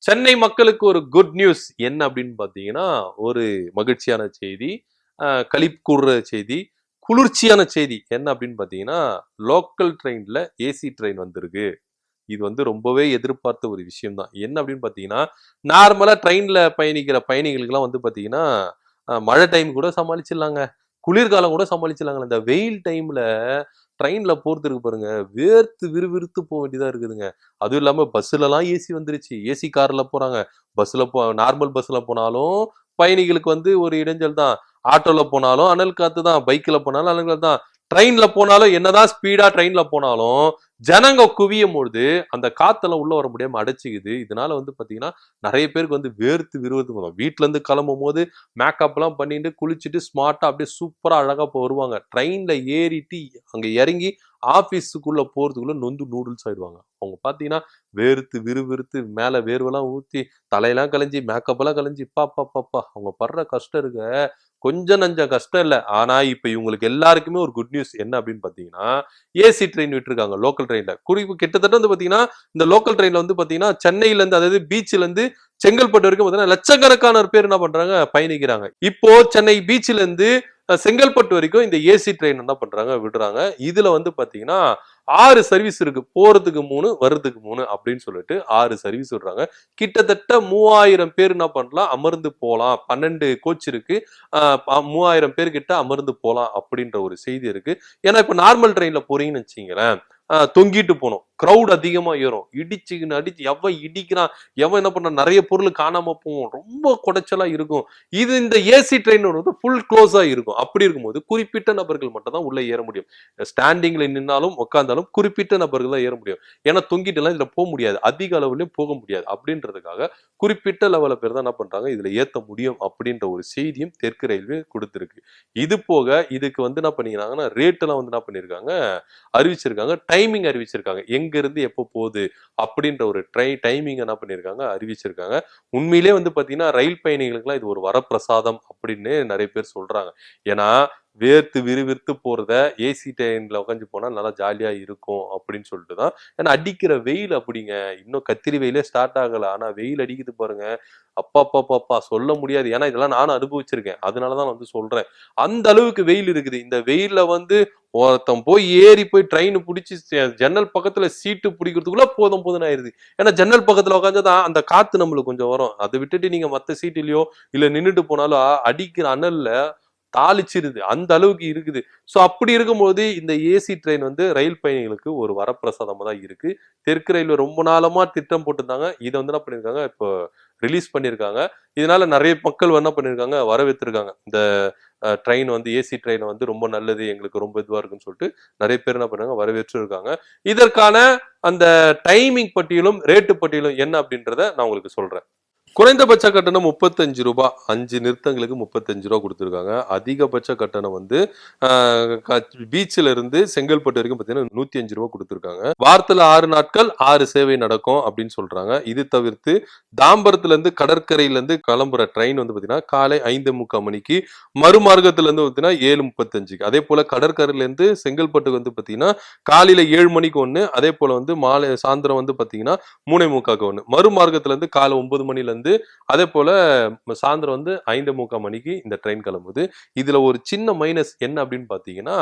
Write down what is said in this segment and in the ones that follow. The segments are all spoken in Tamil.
சென்னை மக்களுக்கு ஒரு குட் நியூஸ் என்ன அப்படின்னு பாத்தீங்கன்னா, ஒரு மகிழ்ச்சியான செய்தி, களிப்பு கூர்ற செய்தி, குளிர்ச்சியான செய்தி என்ன அப்படின்னு பாத்தீங்கன்னா, லோக்கல் ட்ரெயின்ல ஏசி ட்ரெயின் வந்திருக்கு. இது வந்து ரொம்பவே எதிர்பார்த்த ஒரு விஷயம் தான். என்ன அப்படின்னு பாத்தீங்கன்னா, நார்மலா ட்ரெயின்ல பயணிக்கிற பயணிகளுக்கெல்லாம் வந்து பாத்தீங்கன்னா, மழை டைம் கூட சமாளிச்சிடலாங்க. குளிர்காலம் கூட சமாளிச்சிடலாங்க. இந்த வெயில் டைம்ல ட்ரெயின்ல போறது இருக்கு பாருங்க, வேர்த்து விறுவிறுத்து போ வேண்டியதா இருக்குதுங்க. அதுவும் இல்லாம பஸ்ஸுலலாம் ஏசி வந்துருச்சு. ஏசி கார்ல போறாங்க. நார்மல் பஸ்ல போனாலும் பயணிகளுக்கு வந்து ஒரு இடைஞ்சல் தான். ஆட்டோல போனாலும் அனல் காத்து தான். பைக்ல போனாலும் அனல் காத்து தான். ட்ரெயின்ல போனாலும் என்னதான் ஸ்பீடா ட்ரெயின்ல போனாலும், ஜனங்க குவியும்பொழுது அந்த காத்தெல்லாம் உள்ள வர முடியாம அடைச்சுக்குது. இதனால வந்து பார்த்தீங்கன்னா, நெறைய பேருக்கு வந்து வேர்த்து விறுவிறுத்து போகும். வீட்லருந்து கிளம்பும்போது மேக்கப்லாம் பண்ணிட்டு, குளிச்சுட்டு ஸ்மார்ட்டா அப்படியே சூப்பரா அழகா வருவாங்க. ட்ரெயின்ல ஏறிட்டு அங்க இறங்கி ஆஃபீஸுக்குள்ள போறதுக்குள்ள நொந்து நூடுல்ஸ் ஆயிடுவாங்க. அவங்க பார்த்தீங்கன்னா, வேர்த்து விறுவிறுத்து மேல வேர்வெல்லாம் ஊத்தி, தலையெல்லாம் கலஞ்சி, மேக்கப்லாம் கலஞ்சி, அப்பப்பப்பா! அவங்க படுற கஷ்டம் இருக்க, கொஞ்சம் நஞ்ச கஷ்டம் இல்ல. ஆனா, இப்ப இவங்களுக்கு எல்லாருக்குமே ஒரு குட் நியூஸ் என்ன அப்படின்னு பார்த்தீங்கன்னா, ஏசி ட்ரெயின் விட்டுருக்காங்க லோக்கல் ட்ரெயின்ல. கிட்டத்தட்ட வந்து பார்த்தீங்கன்னா, இந்த லோக்கல் ட்ரெயின்ல வந்து பார்த்தீங்கன்னா, சென்னையிலேருந்து அதாவது பீச்லேருந்து செங்கல்பட்டு வரைக்கும் பார்த்தீங்கன்னா, லட்சக்கணக்கான பேர் என்ன பண்றாங்க? பயணிக்கிறாங்க. இப்போ சென்னை பீச்லேருந்து செங்கல்பட்டு வரைக்கும் இந்த ஏசி ட்ரெயின் என்ன பண்றாங்க? விடுறாங்க. இதுல வந்து பார்த்தீங்கன்னா, 6 சர்வீஸ் இருக்கு. போறதுக்கு 3, வர்றதுக்கு 3 அப்படின்னு சொல்லிட்டு 6 சர்வீஸ் விடுறாங்க. கிட்டத்தட்ட 3000 பேர் என்ன பண்ணலாம்? அமர்ந்து போலாம். 12 கோச் இருக்கு. 3000 பேர் கிட்ட அமர்ந்து போலாம் அப்படின்ற ஒரு செய்தி இருக்கு. ஏன்னா இப்ப நார்மல் ட்ரெயின்ல போறீங்கன்னு வச்சுக்கங்களேன், தொங்கிட்டு போணும். கிரவுட் அதிகமா ஏறும். இடிச்சுக்கின்னு அடிச்சு எவன் இடிக்கிறான், எவன் என்ன பண்றான், நெறைய பொருள் காணாம போகும். ரொம்ப குடைச்சலா இருக்கும். இது இந்த ஏசி ட்ரெயின் வந்து ஃபுல் க்ளோஸா இருக்கும். அப்படி இருக்கும்போது குறிப்பிட்ட நபர்கள் மட்டும் தான் உள்ள ஏற முடியும். ஸ்டாண்டிங்ல நின்னாலும், உட்கார்ந்தாலும் குறிப்பிட்ட நபர்கள் தான் ஏற முடியும். ஏன்னா தொங்கிட்டுலாம் இதுல போ முடியாது. அதிக அளவுலயும் போக முடியாது. அப்படின்றதுக்காக குறிப்பிட்ட லெவல்ல பேர் தான் என்ன பண்றாங்க, இதுல ஏத்த முடியும் அப்படின்ற ஒரு செய்தியும் தெற்கு ரயில்வே குடுத்திருக்கு. இது போக இதுக்கு வந்து என்ன பண்ணிக்கிறாங்கன்னா, ரேட் எல்லாம் வந்து என்ன பண்ணிருக்காங்க, அறிவிச்சிருக்காங்க. டைமிங் அறிவிச்சிருக்காங்க. எங்க இருந்து எப்போ போகுது அப்படின்ற ஒரு டைமிங் என்ன பண்ணிருக்காங்க, அறிவிச்சிருக்காங்க. உண்மையிலே வந்து பாத்தீங்கன்னா, ரயில் பயணிகளுக்கெல்லாம் இது ஒரு வரப்பிரசாதம் அப்படின்னு நிறைய பேர் சொல்றாங்க. ஏன்னா வேர்த்து விறுவிறுத்து போறத ஏசி ட்ரெயின்ல உட்காந்து போனா நல்லா ஜாலியா இருக்கும் அப்படின்னு சொல்லிட்டு தான். ஏன்னா அடிக்கிற வெயில் அப்படிங்க. இன்னும் கத்திரி வெயிலே ஸ்டார்ட் ஆகல. ஆனா வெயில் அடிக்குது பாருங்க. அப்பப்பப்பா சொல்ல முடியாது. ஏன்னா இதெல்லாம் நானும் அனுபவிச்சிருக்கேன். அதனாலதான் வந்து சொல்றேன். அந்த அளவுக்கு வெயில் இருக்குது. இந்த வெயில்ல வந்து ஒருத்தன் போய் ஏறி போய் ட்ரெயின் புடிச்சு ஜன்னல் பக்கத்துல சீட்டு பிடிக்கிறதுக்குள்ள போதும் போதும்னு ஆயிருது. ஏன்னா ஜன்னல் பக்கத்துல உட்காந்துதான் அந்த காத்து நம்மளுக்கு கொஞ்சம் வரும். அதை விட்டுட்டு நீங்க மத்த சீட்டுலயோ இல்ல நின்னுட்டு போனாலும் அடிக்கிற அனல்ல தாளிச்சிருது. அந்த அளவுக்கு இருக்குது. சோ அப்படி இருக்கும்போது இந்த ஏசி ட்ரெயின் வந்து ரயில் பயணிகளுக்கு ஒரு வரப்பிரசாதமா தான் இருக்கு. தெற்கு ரயில்வே ரொம்ப நாளமா திட்டம் போட்டிருந்தாங்க. இத வந்து என்ன பண்ணிருக்காங்க, இப்போ ரிலீஸ் பண்ணிருக்காங்க. இதனால நெறைய மக்கள் என்ன பண்ணிருக்காங்க, வரவேற்றிருக்காங்க. இந்த ட்ரெயின் வந்து ஏசி ட்ரெயின் வந்து ரொம்ப நல்லது, எங்களுக்கு ரொம்ப இதுவா இருக்குன்னு சொல்லிட்டு நெறைய பேர் என்ன பண்ணாங்க, வரவேற்று இருக்காங்க. இதற்கான அந்த டைமிங் பட்டியலும், ரேட்டு பட்டியலும் என்ன அப்படின்றத நான் உங்களுக்கு சொல்றேன். குறைந்தபட்ச கட்டணம் ரூ. 35. 5 நிறுத்தங்களுக்கு ரூ. 35 குடுத்துருக்காங்க. அதிகபட்ச கட்டணம் வந்து பீச்ல இருந்து செங்கல்பட்டு வரைக்கும் பார்த்தீங்கன்னா ரூ. 105 குடுத்துருக்காங்க. வாரத்துல 6 நாட்கள் 6 சேவை நடக்கும் அப்படின்னு சொல்றாங்க. இது தவிர்த்து தாம்பரத்துல இருந்து கடற்கரையில இருந்து கிளம்புற ட்ரெயின் வந்து பார்த்தீங்கன்னா காலை 5:45 மணிக்கு, மறுமார்க்கத்துல இருந்து பார்த்தீங்கன்னா 7:35க்கு. அதே போல கடற்கரையில இருந்து செங்கல்பட்டுக்கு வந்து பார்த்தீங்கன்னா காலையில 7 மணிக்கு ஒண்ணு, அதே போல வந்து மாலை சாயந்தரம் வந்து பார்த்தீங்கன்னா 3:45க்கு ஒண்ணு. மறுமார்க்கத்துல இருந்து காலை 9 மணில இருந்து அதே போல சாயந்தரம் வந்து 5:45 மணிக்கு இந்த ட்ரெயின் கிளம்புது. இதுல ஒரு சின்ன மைனஸ் என்ன அப்படின்னு பாத்தீங்கன்னா,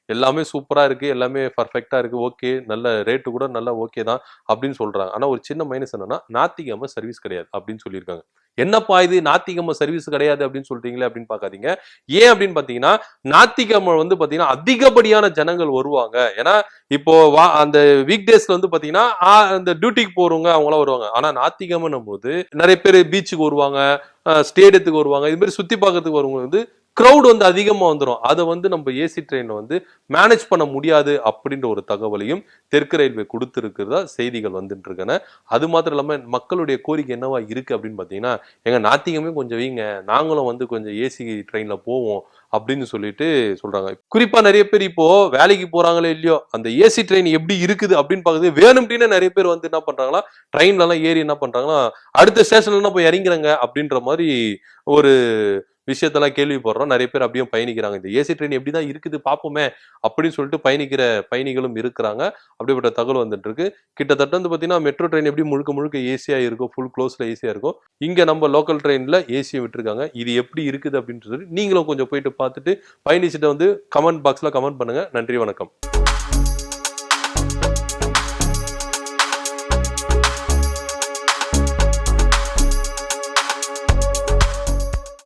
எல்லாமே சூப்பரா இருக்கு, எல்லாமே பர்ஃபெக்ட்டா இருக்கு, ஓகே, நல்ல ரேட்டு கூட நல்லா ஓகே தான் அப்படின்னு சொல்றாங்க. ஆனா ஒரு சின்ன மைனஸ் என்னன்னா, ஞாயிற்றுக்கிழமை சர்வீஸ் கிடையாது அப்படின்னு சொல்லியிருக்காங்க. என்னப்பா இது ஞாயிற்றுக்கிழமை சர்வீஸ் கிடையாது அப்படின்னு சொல்றீங்களே அப்படின்னு பாக்காதீங்க. ஏன் அப்படின்னு பாத்தீங்கன்னா, ஞாயிற்றுக்கிழமை வந்து பாத்தீங்கன்னா அதிகப்படியான ஜனங்கள் வருவாங்க. ஏன்னா இப்போ அந்த வீக் டேஸ்ல வந்து பாத்தீங்கன்னா அந்த டியூட்டிக்கு போறவங்க அவங்க எல்லாம் வருவாங்க. ஆனா ஞாயிற்றுக்கிழமைன்னும் போது நிறைய பேர் பீச்சுக்கு வருவாங்க, ஸ்டேடியத்துக்கு வருவாங்க. இது மாதிரி சுத்தி பார்க்கறதுக்கு வருவங்க வந்து கிரௌட் வந்து அதிகமா வந்துடும். அதை வந்து நம்ம ஏசி ட்ரெயின்ல வந்து மேனேஜ் பண்ண முடியாது அப்படின்ற ஒரு தகவலையும் தெற்கு ரயில்வே கொடுத்திருக்கிறதா செய்திகள் வந்துட்டு இருக்கன. அது மாத்திரம் இல்லாம மக்களுடைய கோரிக்கை என்னவா இருக்கு அப்படின்னு பாத்தீங்கன்னா, எங்க ஞாயிற்றுக்கிழமை கொஞ்சம் வைங்க, நாங்களும் வந்து கொஞ்சம் ஏசி ட்ரெயின்ல போவோம் அப்படின்னு சொல்லிட்டு சொல்றாங்க. குறிப்பா நிறைய பேர் இப்போ வேலைக்கு போறாங்களோ இல்லையோ, அந்த ஏசி ட்ரெயின் எப்படி இருக்குது அப்படின்னு பாக்குறது வேணும்னு நிறைய பேர் வந்து என்ன பண்றாங்களா, ட்ரெயின்ல எல்லாம் ஏறி என்ன பண்றாங்கன்னா அடுத்த ஸ்டேஷன்ல போய் இறங்குறாங்க அப்படின்ற மாதிரி ஒரு விஷயத்தெல்லாம் கேள்விப்படுறோம். நிறைய பேர் அப்படியே பயணிக்கிறாங்க. இந்த ஏசி ட்ரெயின் எப்படிதான் இருக்குது பார்ப்போமே அப்படின்னு சொல்லிட்டு பயணிக்கிற பயணிகளும் இருக்கிறாங்க. அப்படிப்பட்ட தகவல் வந்துட்டு இருக்கு. கிட்டத்தட்ட வந்து பார்த்தீங்கன்னா, மெட்ரோ ட்ரெயின் எப்படி முழுக்க முழுக்க ஏசியா இருக்கும், ஃபுல் க்ளோஸ்ல ஏசியா இருக்கும். இங்க நம்ம லோக்கல் ட்ரெயின்ல ஏசிய விட்டுருக்காங்க. இது எப்படி இருக்குது அப்படின்னு சொல்லி நீங்களும் கொஞ்சம் போயிட்டு பார்த்துட்டு பயணிச்சுட்டு வந்து கமெண்ட் பாக்ஸ்ல கமெண்ட் பண்ணுங்க. நன்றி, வணக்கம்.